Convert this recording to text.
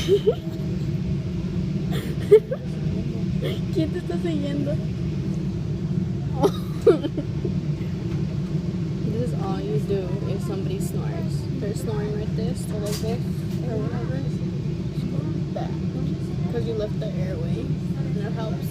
¿Quién te está siguiendo? This is all you do if somebody snores. They're snoring like this or like this or whatever. Back. Because you lift the airway and it helps.